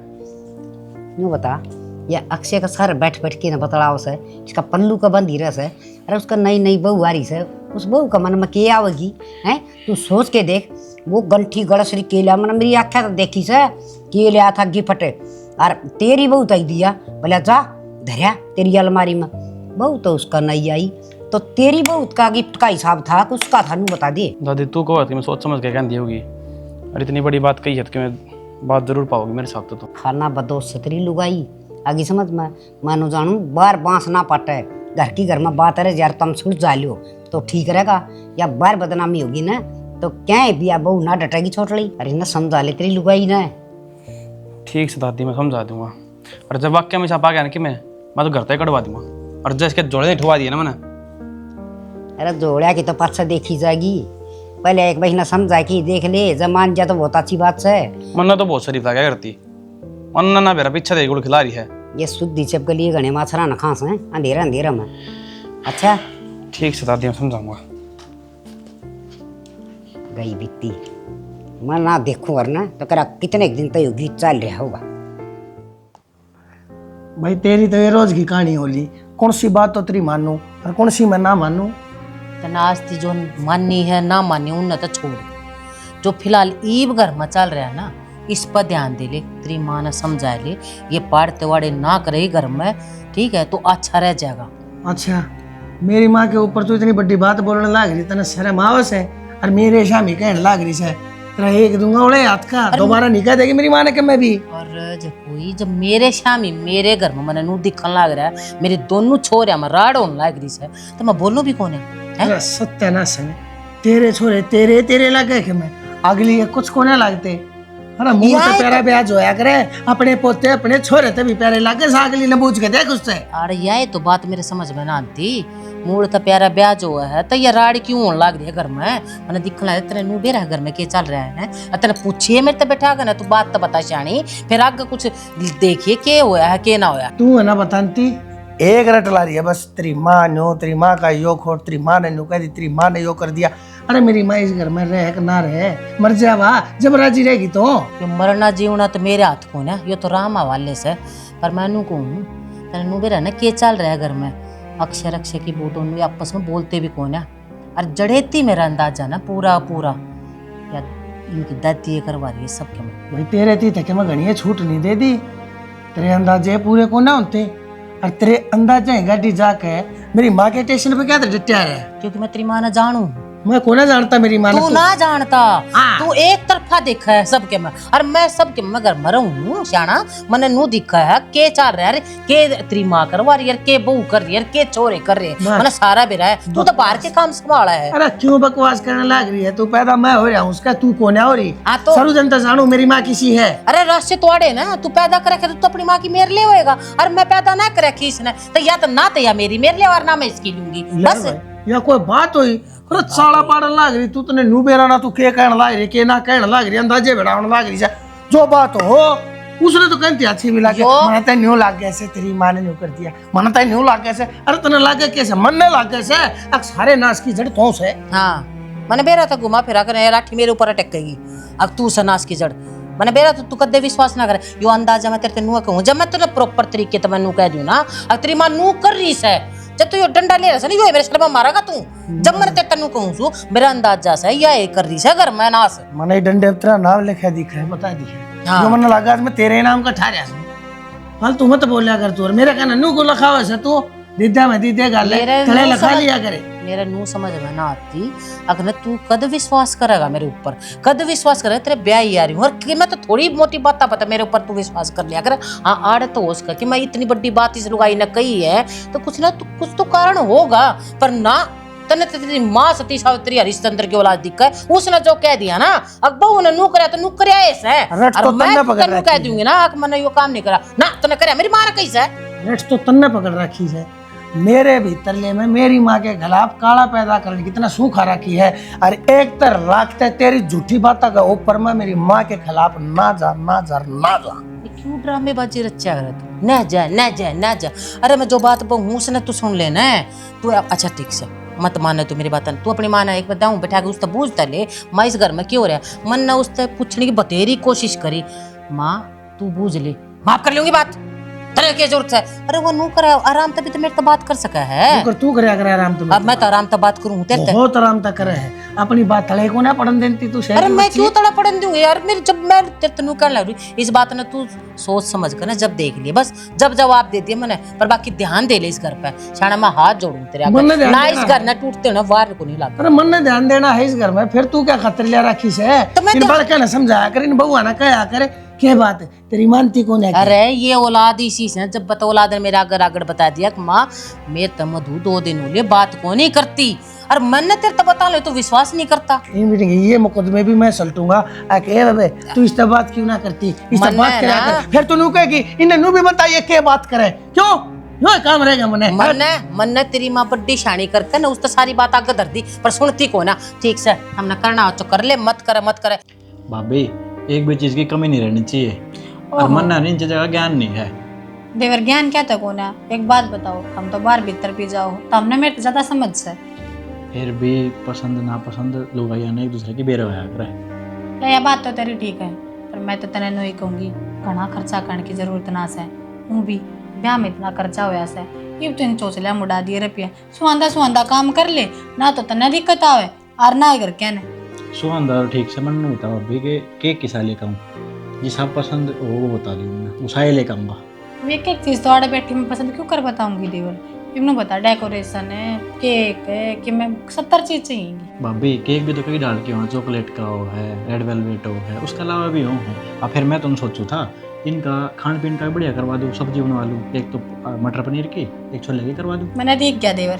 यूँ बता, या अक्षय का सर बैठ के न बतलाव से, इसका पल्लू का बंद हीरा से, अरे उसका नई बहू आ रही से, उस बहू का मन में के आवेगी हैं? तू सोच के देख, वो गंठी गड़सरी केला मन मेरी आख्या तो देखी से के लिया था गिफ्ट, और तेरी बहू तक दिया बोला जा धरिया तेरी अलमारी में। बहू तो उसका नहीं आई, तो तेरी बहू का गिफ्ट का हिसाब था उसका था, नू बता दे।
दादी तू कहो कि मैं सोच समझ के कह दी होगी, और इतनी बड़ी बात कही है कि मैं बात जरूर पाओगी मेरे साथ। तो
खाना बदोश सतरी लुगाई आगे समझ में, मानो जानू बार बांस ना पटे, घर की घर में बात है यार तुम छूट जा लियो तो ठीक रहेगा, या बार बदनामी होगी ना तो क्या है बिया बहू ना डटेगी छोटड़ी। अरे ना समझा ले तेरी लुगाई ना।
ठीक से दादी मैं समझा दूंगा, और जब वाक्य में छापा गया ना कि मैं तो घर तक कटवा दूंगा, और जैसे जोड़े नहीं ठुआ दिए ना मैंने।
अरे जोड़िया की तो पाछा देखी जाएगी, पहले एक महीना समझा कि देख ले, जब मान जा तो बहुत अच्छी बात से।
मन्ना तो बहुत शरीफ था, क्या करती मन्ना ना मेरा पीछे देख गुड़ खिला रही है।
ये शुद्धि चप के लिए घने माछरा न खास है अंधेरा में। अच्छा
ठीक से दादी मैं समझाऊंगा।
गई बीती मैं ना देखूं वरना तो करा कितने दिन तक युगी चल रहा होगा।
भाई तेरी तो ये रोज की कहानी होली, कौन सी बात तो तेरी मानू और कौन सी मैं ना मानू।
तनास्ती जो माननी है ना माननी उन्हें तो छोड़, जो फिलहाल ईब घर में चल रहा है ना इस पर ध्यान दे ले, तेरी माँ ने समझा ले, ये पाड़ते वाड़े ना करे घर में, ठीक है तो अच्छा रह जाएगा।
अच्छा मेरी माँ के ऊपर तो इतनी बड़ी बात बोलने लग रही, तना शर्म आवस है, और मेरे शामी कहने लग रही है तेरा एक दूंगा उड़े हाथ का, दोबारा निकाह देगी मेरी माँ ने कि मैं भी।
और जब मेरे शामी मेरे घर में मैंने नू दिखने लग रहा है, मेरे दोनों छोरे में राड़ होने लग रही है, तो मैं बोलूं भी कौन है?
सत्यानाश है, तेरे छोरे तेरे लगे कि मैं अगली है कुछ कोने लगते। अरे मुंह तो प्यारा ब्याज होया करे, अपने पोते अपने छोरे ते भी प्यारे लागे, सागली ने पूछ के देख उससे।
अरे ये तो बात मेरे समझ में ना आती, मूड तो प्यारा ब्याज हुआ है तो ये राड़ क्यों होने लग रही है घर में? मैंने दिखला तेरे नू बेरा घर में के चल रहा है, तेने पूछिए मेरे तो बैठा ना, तू बात तो बता शानी, फिर आगे कुछ देखिए के होया है के ना होया।
तू है ना बताती एक रट ला रही है बस, तेरी माँ का यो खोट, तेरी माँ ने नो कह दी, तेरी माँ ने यो कर दिया। अरे मेरी माँ इस घर में रह कि ना रहे, मर जावा जब राजी रहेगी तो।
ये मरना जीवना तो मेरे हाथ को ना, ये तो राम हवाले से, पर मैं नू कहूँ तेरे नू बेरा ना के चल रहा है घर में, अक्षर की बूटों में आपस में बोलते भी कौन है, और जड़ेती मेरा अंदाजा ना पूरा या इनकी दादी करवा रही है सबके में।
भाई तेरे थी थे मैं घनी छूट नहीं दे दी, तेरे अंदाजे पूरे को ना होते, और तेरे अंदाजे गाड़ी जाके मेरी माँ के स्टेशन पे क्या डटिया है?
क्योंकि मैं तेरी माँ ना जानू,
मैं को ना जानता मेरी माँ
तू ना जानता, तू एक तरफा देखा है सबके में, और मैं सबके में घर में रहूं शाना, मैंने नू दिखा है के चल रहा है, के तेरी माँ करवा रही है, के बहू कर रही है, के छोरे कर रहे हैं, मैंने सारा बेरा है, तू तो बाहर के काम संभाला है।
अरे क्यों बकवास करने लग रही है? तू पैदा मैं हो रहा हूँ उसका, तू कौन है हो रही?
हाँ तो
सरू जनता जानू मेरी माँ किसी है।
अरे रास्ते तोड़े ना, तू पैदा करे तो अपनी माँ की मेर ले होएगा, और मैं पैदा ना करे खींचना तो या तो ना तो या मेरी मेर ले, और ना मैं इसकी लूंगी बस।
या कोई बात हुई? अरे साला पाड़न लाग रही तू, तने नू बेरा ना तू के कहने लाग रही, के ना कहने लाग रही, अंदाजे बढ़ाने लाग रही, जो बात हो उसने तो कहती अच्छी भी लागे, मन तय न्यू लाग गया से, तेरी माँ ने न्यू कर दिया, मन तय न्यू लाग गया से। अरे तने लागे कैसे? मन ने लाग गया से, अब सारे नाश की जड़ तो से।
हाँ मैंने बेरा था घुमा फिरा कर लाठी मेरे ऊपर अटक गई, अब तू सनास की जड़ मैंने बेरा तो तू कदे विश्वास ना करे, यो अंदाजा मैं तेरे नू कहूँ, जब मैं तेरे प्रॉपर तरीके तो मैं नू कह दूँ ना, अब तेरी माँ नू कर रही है, जब तू यो डंडा ले रहा है मेरे सर में मारेगा तू, जब मैंने तेरे तनु कहूँ सु मेरा अंदाजा से या कर रही है घर में नास।
मने डंडे तेरा नाम लिखा दिख रहा है, बता दिया
हाँ।
जो मन लगा मैं तेरे नाम का ठहरा फालतू मत बोलिया कर तू और मेरे का नन्नू को लखावा से तू दीदा में दीदे गाल
मेरे
तले
नू
लखा
समझ-
लिया करे
मेरा नू समझ में ना आती अगर तू कद विश्वास करेगा मेरे ऊपर, कद विश्वास करेगा तेरे ब्याह ही आ रही हूँ और कि मैं तो थोड़ी मोटी बात पता मेरे ऊपर तू विश्वास कर लिया कर। हाँ आड़ तो हो उसका कि मैं इतनी बड़ी बात इस लुगाई ने कही है तो कुछ ना कुछ तो कारण होगा, पर ना तने तेरी माँ सती सावित्री हरिश्चंद्र की औलाद दिक्का है उसने जो कह दिया ना अकबू ने नू करे तो नू करे ऐसा है
रट तो
और मैं
तन्ने पकड़
तन्नू कह
रखी
दूंगी ना कि मैंने यो काम नहीं करा ना तने करे मेरी माँ ने कैसा है।
नेट तो तन्ने पकड़ रखी है मेरे भीतरले में मेरी माँ के खिलाफ काला पैदा करने की इतना सूखा रखी है और एक तर राखते तेरी झूठी बातों का ऊपर में मेरी माँ के खिलाफ ना जा ना जा ना जा।
ये क्यों ड्रामेबाजी रचा कर तू न जा न जा न जा। अरे मैं जो बात कहूँ उसने तू सुन लेना है तू अच्छा ठीक से मत माने तू मेरी बात तू अपनी माँ ने एक बताऊँ बैठा के उससे बूझता ले माँ इस घर में क्यों हो रहा है मन ने उससे पूछने की बतेरी कोशिश करी माँ तू बूझ ले माफ कर लूंगी बात तेरे क्या जरूरत है। अरे वो नू करे आराम तभी तो मेरे तो बात कर सका है
तू करे अगर आराम तो
अब मैं तो आराम तो बात करूँ तेरे
बहुत आराम तक करे है अपनी बात थड़े को ना पढ़न देती तू
अरे मैं क्यों तड़ा पड़न दूंगी यार मेरे जब मैं तेरे तनु कहने लग रही इस बात ने तू सोच समझ कर ना जब देख लिया बस जब जवाब दे दिया मैंने पर बाकी ध्यान दे ले इस घर पे शाना मैं हाथ जोड़ूं तेरे
मन ने
आगे
ध्यान
ना
देना
इस घर ना टूटते ना वार को नहीं लगता
अरे मन ने ध्यान देना है इस घर में फिर तू क्या खतर लिया रखी से
तो मैं
इन
तो-
बड़का ना समझाया कर इन बहुआ ना कहा करे क्या बात है तेरी मानती कौन है
अरे ये औलाद इसी से जब बता औलाद ने मेरा अगर आगड़ बता दिया कि माँ मैं तो मधु 2 दिन हो लिए बात को नहीं करती और मन ने तेरे तो बता ले तो विश्वास नहीं करता
इन मीटिंग ये मुकदमे भी मैं सलटूंगा आके बाबे तू इस तरह बात क्यों ना करती इस तरह
मन
बात
है
करा
ना।
कर फिर तू नू कहेगी इन्हें नू भी बताइए क्या बात करे क्यों यो काम रहेगा मने
मन ने तेरी माँ बड्डी शानी करके ना उस तो सारी बात आगे धर दी पर सुनती को ना ठीक से हमने करना हो तो कर ले मत करे
भाभी एक भी चीज़ की कमी नहीं रहनी चाहिए और मन ना इन चीज़ों का ज्ञान नहीं है।
देवर ज्ञान क्या तक होना एक बात बताओ हम तो बाहर भीतर भी जाओ तो हमने मेरे ज्यादा समझ से
फिर भी पसंद नापसंद लोग आया एक दूसरे की बेरवाया करे।
यह बात तो तेरी ठीक है पर मैं तो तेने नहीं कहूंगी घना खर्चा करने की जरूरत ना से हूँ भी ब्याह में इतना खर्चा होया से ये तो इन चोचलिया मुड़ा दिए रुपया सुहांदा काम कर ले ना तो तने दिक्कत आवे और ना घर कहने
सुहांदा ठीक से मन नहीं था भाभी के केक किसा लेकर आऊँ जिस आप पसंद हो वो बता दी मैं उसाए लेकर आऊँगा।
एक एक चीज तो आड़े बैठी मैं पसंद क्यों कर बताऊंगी देवर इन्हों बता डेकोरेशन है केक है कि मैं 70 चीज चाहिए
भाभी केक भी तो कई डाल के हो चॉकलेट का हो है रेड वेलवेट हो है उसके अलावा भी हो है और फिर मैं तुम सोचूं था इनका खान पीन का बढ़िया करवा दूँ सब्जी बनवा लूँ एक तो मटर पनीर की एक छोले की करवा दूँ।
मैंने देख गया देवर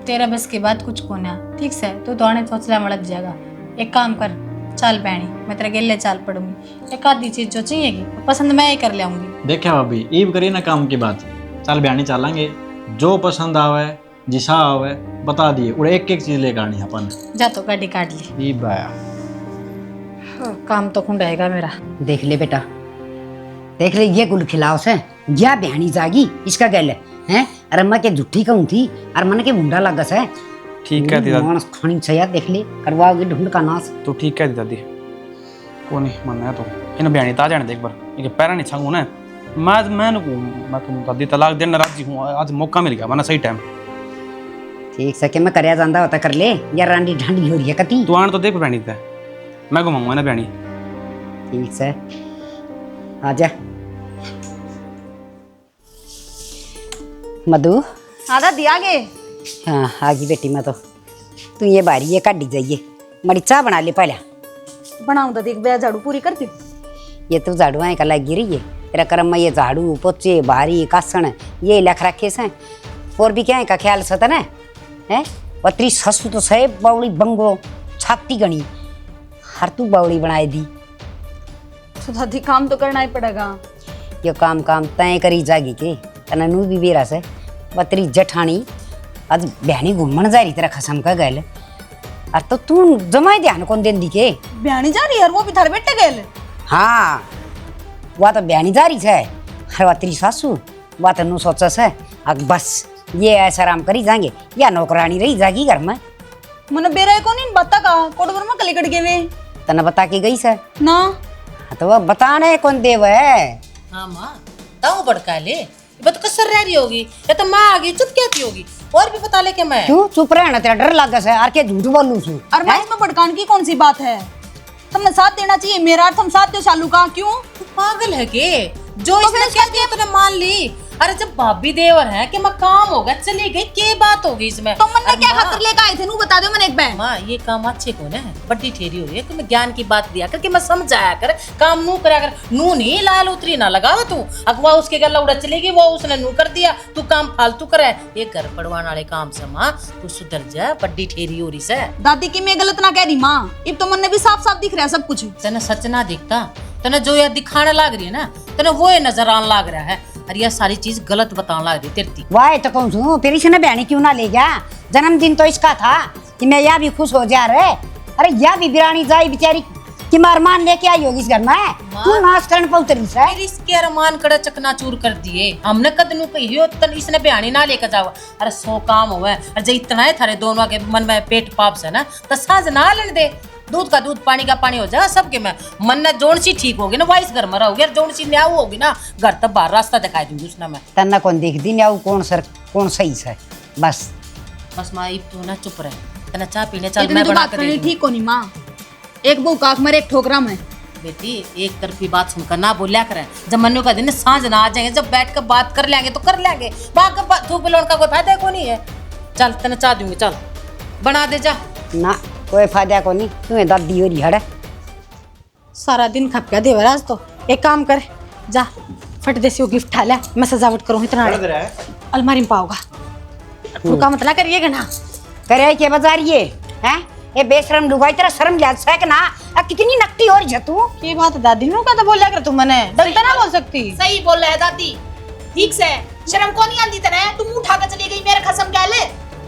तेरा बस की बात कुछ को ना ठीक से तू तो आने सोचला मड़क जाएगा एक काम कर चाल पैनी मैं तेरे गेले चाल पड़ूंगी एक आधी चीज जो चाहिएगी पसंद मैं ही कर ले आऊंगी।
देखा भाभी ईब करी ना काम की बात चाल बयानी चालेंगे जो पसंद आवे जिसा आवे बता दिए और एक एक चीज लेकर आनी अपन
जा तो गाड़ी काट ली
ईब आया
काम तो खुंडाएगा मेरा।
देख ले बेटा देख ले ये गुल खिलाओ से या बहनी जागी इसका गल है अरे मैं के झूठी कहूँ थी और मन के मुंडा लगा से
ठीक है दादी
मानस खानी चाहिए देख ले करवाओगे ढूंढ का नाश
तू ठीक है दादी को नहीं मन है तो इन बयानी ता जाने देख बार ये पैरा नहीं छाऊँ ना मैं तुम दादी तलाक देने राजी हूँ आज मौका मिल गया वरना सही टाइम
ठीक सके मैं करया जानदा होता कर ले यार रांडी ढंडी हो रही है कती
तू आने तो देख बयानी ते मैं घुमाऊंगा ना बयानी
ठीक से आजा मधु
आधा दिया गे
हाँ आ गई बेटी मैं तो तू ये बारी ये काटी जाइए मरी चाह बना ले पहले
बनाऊं तो देख बया झाड़ू पूरी करती
ये तो झाड़ू आए का लगी रही है तेरा कर्म में ये झाड़ू पोचे बारी कासन ये लख रखे से और भी क्या है का ख्याल सता ना है पत्री ससु तो सहे बावड़ी बंगो छाती गणी हर तू बावड़ी बनाई दी
तो दादी काम तो करना ही पड़ेगा
ये काम तय करी जागी के तना नू भी बेरा से पत्री जठानी आज बहनी घूमन जा रही तेरा खसम का गल और तो तू जमाई ध्यान कौन देन दी के
ब्यानी जा रही है और वो भी थारे बेटे गेल
हाँ वह तो बयानी जारी है हर वह तेरी सासू वह तो नू सोचा से अब बस ये ऐसा आराम करी जाएंगे या नौकरानी रही जागी घर में
मन बेरा कौन इन बत्ता का कोडवर में कली कट गए वे
तना बता के गई से
ना
तो वह बताने कौन देव है
हाँ माँ ताऊ बड़का ले ये बात कसर रह रही होगी या तो माँ आगे चुप कहती होगी और भी बता ले के मैं
क्यों चुप रहना तेरा डर लगा से आर के झूठ बोलू सू
और मैं इसमें भड़कान की कौन सी बात है तुमने साथ देना चाहिए मेरा, और तुम साथ दो शालू का क्यों?
तू पागल है के? जो
तो
इसने
फिर
कह दिया तूने मान ली। अरे जब भाभी देवर है कि मैं काम हो गया चली गई, क्या बात होगी इसमें?
तुम मन
अरे
क्या
माँ,
खातर लेकर आए थे नू बता दो मैंने एक बार।
माँ ये काम अच्छे को ना बड़ी ठेरी हो रही है, तुम्हें ज्ञान की बात दिया कर कि मैं समझाया कर, काम नू करा कर। नू नहीं लाल उतरी ना लगावा तू, अगवा उसके गला उड़ा चलेगी, वो उसने नू कर दिया, तू काम फालतू करे। ये घर पड़वाने वाले काम से माँ तू सुधर जा, बड़ी ठेरी हो रही से।
दादी की मैं गलत ना कह रही माँ, अब तो मन ने भी साफ साफ दिख रहा है सब कुछ।
तेने सच ना दिखता, तेने जो ये दिखाने लाग रही है ना, तेने वो ये नजर आने लाग रहा है, और यह सारी चीज गलत बताने लाग रही तेरी।
वाह तो कहूँ छू फिर इसने बहनी क्यों ना ले गया? जन्मदिन तो इसका था कि मैं यह भी खुश हो जा रहे। अरे यह भी बिरानी जाई बेचारी कि मेहमान लेके आई होगी इस घर में, तू नाश करने पर उतरी से।
फिर इसके अरमान कड़ा चकनाचूर कर दिए हमने, कदनू कही हो तन इसने बयानी ना लेकर जाओ। अरे 100 काम हुआ और जो इतना है थारे दोनों के मन में पेट पाप से ना, तो साज ना लेने दे, दूध का दूध पानी का पानी हो जाएगा सबके में। मन ने जोड़ सी ठीक होगी ना, वाइस घर में रहोगे, जोड़ सी न्याऊ होगी ना, घर तब बाहर रास्ता दिखाई दूंगी उसने मैं।
तन्ना कौन देख दी न्याऊ कौन सर कौन सही से। बस
माँ इब तू ना चुप रहे, तना चाय पीने चल,
इतनी
मैं
तो
बना
बात
कर
करनी
दे दूंगी।
ठीक होनी माँ, एक बहू काक मरे एक ठोकरा में।
बेटी एक तरफी बात सुनकर ना बोलिया करें, जब मनु का दिन सांझ ना आ जाएंगे, जब बैठ कर बात कर लेंगे तो कर लेंगे, बाकी थूक लौट का कोई फायदा को नहीं है। चल तने चाह दूंगी, चल बना दे जा।
ना कोई फायदा को नहीं, तुम्हें दादी हो रही है।
सारा दिन खप गया देवर आज तो। एक काम कर, जा फट देसी वो गिफ्ट ला, मैं सजावट करूँ इतना
लग रहा है
अलमारी में पाओगा। रुका मत ना करिएगा ना।
करे के बजा रही है ये बेशरम लुगाई तेरा शर्म लिया है कि ना? अब कितनी नकटी हो रही है तू।
ये बात दादी ने का तो बोलिया कर तू मने डरता ना बोल सकती।
सही बोल रहा है दादी, ठीक से शर्म को नहीं आती तेरे, तुम मुंह उठा कर चली गई मेरे खसम क्या ले।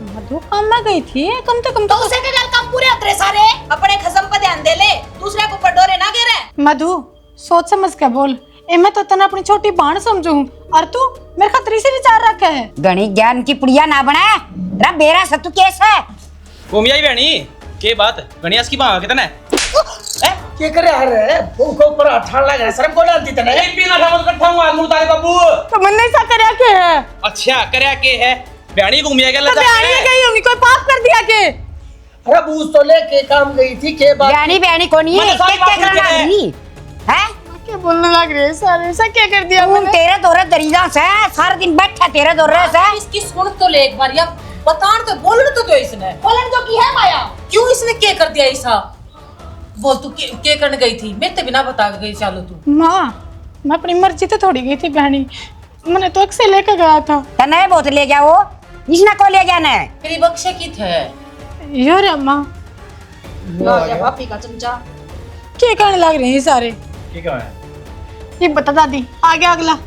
मधु काम में गई थी कम से कम
तो उसे के गल काम पूरे उतरे सारे, अपने खसम पर ध्यान दे ले, दूसरे को पडोरे ना गिरे।
मधु सोच समझ के बोल, ए मैं तो तना अपनी छोटी बहन समझू और तू मेरे खतरी से विचार रखे है।
गणी ज्ञान की पुड़िया ना बना रा बेरा सत्तू केस है।
घूमिया बहनी के बात गणियास की बात कितना
क्या करे अरे वो को ऊपर अठान लग रहा है, शर्म को डालती तने।
एक पीना था मत कट्ठा हूं आदमी तारे बाबू।
तो मन नहीं सा करया के है।
अच्छा करया के है बहनी घूमिया के
तो
लगा
बयानी गई होंगी, कोई पाप कर दिया के?
अरे बूझ तो लेके काम गई थी के बात।
बहनी बहनी को नहीं
मैंने सारी
क्या
बात
करना
सुनी है।
नहीं है?
क्या बोलने लग रहे हैं सारे, ऐसा क्या कर दिया
तू
मैंने?
तेरे दौरे दरीदा से सारा दिन बैठा तेरे दौरे से।
इसकी सुन तो ले एक बार, या बतान तो बोलने तो दो इसने,
बोलन जो की है माया।
क्यों इसने क्या कर दिया ऐसा? बोल तू क्या करने गई थी, मेरे बिना बता के गई। चालो तू
माँ मैं अपनी मर्जी से थोड़ी गई थी बहनी, मैंने तो अक्सर लेकर गया था।
तने बहुत ले गया वो, इसने को ले गया ने।
तेरी बख्शे की थे
यो रे अम्मा
भाभी का चमचा
क्या करने लग रहे हैं ये सारे?
ठीक है।
ये बता दादी, आगे अगला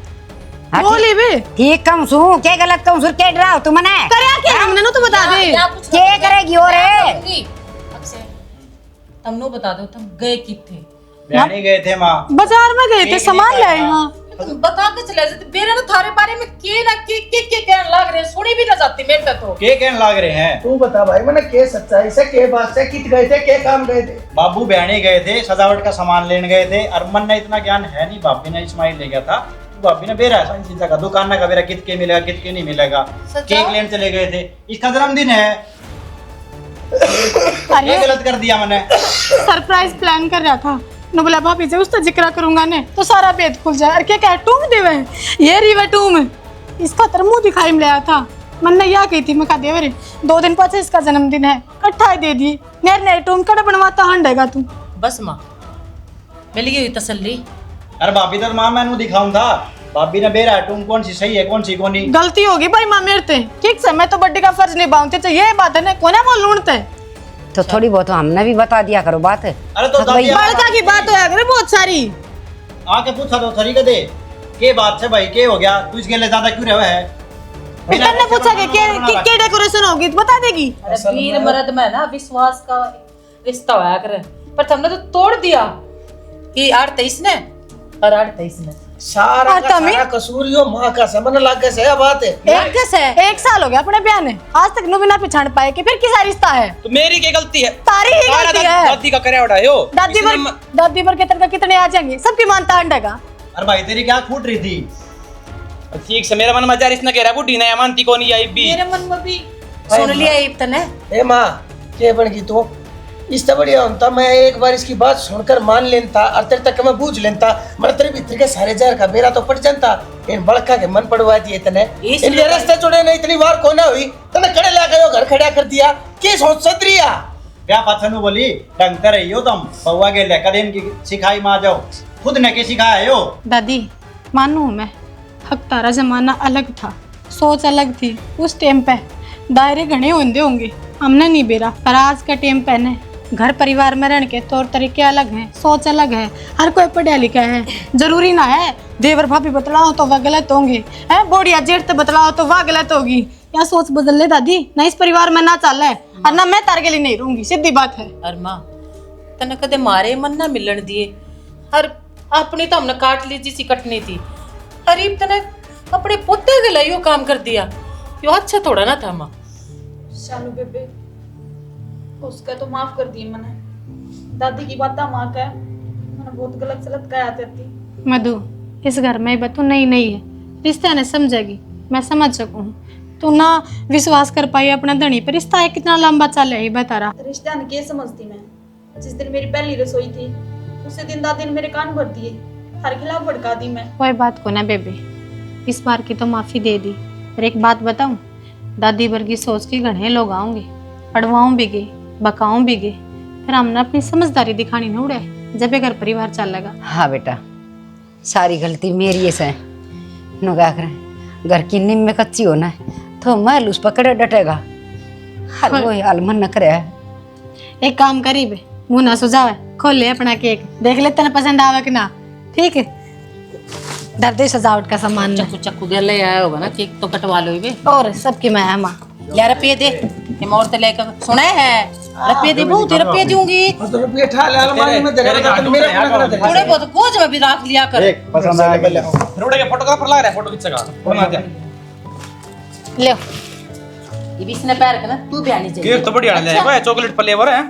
हाँ,
बोली भी
ठीक कहूं सु के गलत कहूं सु के डराओ तू मने
करे क्या हमने ना तो बता दे।
के करेगी और
अक्सर तुमनो बता दो तुम गए किथे?
बयानी गए थे माँ,
बाजार में गए थे सामान लाए। हाँ
तुम बता के चले जाते, मेरे ना थारे बारे में के ना के कहने लग रहे, सुनी भी ना जाती मेरे पे तो।
के कहने लाग रहे हैं?
तू बता भाई मैंने के सच्चाई से के बात से कित गए थे के काम गए थे।
बाबू बयानी गए थे, सजावट का सामान लेने गए थे, और मन ने इतना ज्ञान है नहीं, भाभी ने इस्माइल ले गया था, तो भाभी ने बेरा चीजा का दुकान का बेरा कित के मिलेगा कित के नहीं मिलेगा। केक लेने चले गए थे, इसका जन्मदिन है, ये गलत कर दिया मैंने।
सरप्राइज प्लान कर रहा था, न बोला भाभी से उसका जिक्र करूंगा ने तो सारा भेद खुल जाए। और क्या क्या टूम देवे ये रीवा टूम इसका तर मुंह दिखाई में लाया था। मन ने या कही थी मैं कहा देवरे 2 दिन पहले इसका जन्मदिन है, कट्ठा दे दिए नेर नेर टूम कड़ा बनवाता हंडेगा तू।
बस माँ मिल गई तसल्ली।
अरे भाभी तो माँ मैंने दिखाऊं था, भाभी ने बेरा तुम कौन सी सही है कौन सी कौन नहीं।
गलती होगी भाई माँ मेरे ते, ठीक से मैं तो बड्डी का फर्ज निभाऊंते तो ये बात है ना कोने बोल लूटते
तो थोड़ी बहुत हमने भी बता दिया करो बात।
अरे तो दादी
बड़का की बात होया करे बहुत सारी।
आके पूछा तो थरी दे के बात से भाई के हो गया, तू इसके लिए ज्यादा क्यों रहे है?
पिता ने पूछा कि क्या डेकोरेशन होगी तो बता देगी।
अरे वीर मर्द में ना विश्वास का रिश्ता होया करे, पर तुमने तो तोड़ दिया कि 28 ने और 28 ने
सारा
और
का
तमी?
सारा कसूर यो माँ का समझ लग गया से बात है।
एक कैसे 1 साल हो गया अपने ब्याह ने, आज तक नु बिना पिछाड़ पाए कि फिर किसा रिश्ता है?
तो मेरी क्या गलती है?
तारी ही
सारा
गलती है।
दादी का करे उड़ा हो
दादी पर कितने आ जाएंगे, सबकी मानता अंडेगा।
अरे भाई तेरी क्या फूट रही थी?
ठीक से मेरा मन मजा इसने कह रहा बुढ़ी ने मानती को नहीं आई भी
मेरे मन में भी सुन लिया इब तने।
ए माँ के बन गई तू इससे बढ़िया होता मैं एक बार इसकी बात सुनकर मान लेता और तेरे तक मैं बूझ लेता, मर तेरे भीतर के सारे जहर का बेरा तो पड़ जाता। इन बड़का के मन पड़वा दिए तने, इन रास्ते जुड़े नहीं इतनी बार कोना हुई तने खड़े ला गयो घर खड़ा कर दिया, की सोच सदरिया
क्या पाछनु बोली ढंग कर रही हो तुम पौवा के ले कदम की सिखाई मां जाओ खुद ने के सिखाया हो।
दादी मानू मैं, हक तारा जमाना अलग था, सोच अलग थी उस टाइम पे, दायरे घने होंगे हमने नहीं बेरा, पर आज का टाइम पे ने घर परिवार में रहने के तौर तरीके अलग हैं, सोच अलग है, हर कोई पढ़ा लिखा है, जरूरी ना है देवर भाभी बतलाओ तो वह गलत होंगे, है बोढ़िया जेठ बतलाओ तो वह गलत होगी। या सोच बदल ले दादी, ना इस परिवार में ना चल है और ना मैं तार के लिए नहीं रहूंगी, सीधी बात है।
अरे माँ तने कदे मारे मन ना मिलन दिए, हर अपनी तो हमने काट ली जिसी कटनी थी, अरीब तने अपने पोते के लिए यो काम कर दिया, यो अच्छा थोड़ा ना था माँ।
शालू बेबे उसका तो माफ कर दिए मैंने, दादी की बात माँ का मैंने बहुत गलत सलत कहा थी।
मधु इस घर में बतू नहीं है, रिश्ता ने समझेगी, मैं समझ सकूँ, तू ना विश्वास कर पाई अपना धनी पर, रिश्ता है कितना लंबा चल है बता रहा।
रिश्ता ने क्या समझती मैं, जिस दिन मेरी पहली रसोई थी उसी दिन दादी ने मेरे कान भर दिए, हर खिलाफ भड़का दी मैं।
कोई बात को ना बेबे, इस बार की तो माफी दे दी, पर एक बात बताऊं, दादी वर्गी सोच के घने लोग आऊंगे, पढ़वाऊं भी गए बकाऊं भी गए, फिर हमने अपनी समझदारी दिखानी न उड़े जब ये घर परिवार चलेगा।
हाँ बेटा सारी गलती मेरी से नो क्या करें, घर की नींव में कच्ची होना है तो महल उस पकड़े डटेगा, हर वो हाल मन न करे।
एक काम करी बे, मुंह ना सुझावे, खोल ले अपना केक, देख ले तेने पसंद आवे कि ना, ठीक है दर्द सजावट का सामान ने।
चक्कू चक्कू दे ले आया होगा ना, केक तो कटवा लो बे।
और सबकी मैं है माँ,
यार रुपये दे, ये मोर ते लेकर सुना है, रुपये दे बहुत रुपये दूंगी,
तो रुपये ठा ले अलमारी में धरे तो मेरे को ना दे।
थोड़े बहुत गोज में भी रख लिया कर।
देख पसंद आ गया
रोडे के फोटोग्राफर लग रहा है, फोटो खींचेगा बना दे।
ले ये भी इसने पैर का ना तू भी आनी चाहिए।
केक तो बढ़िया ले आया, चॉकलेट फ्लेवर है।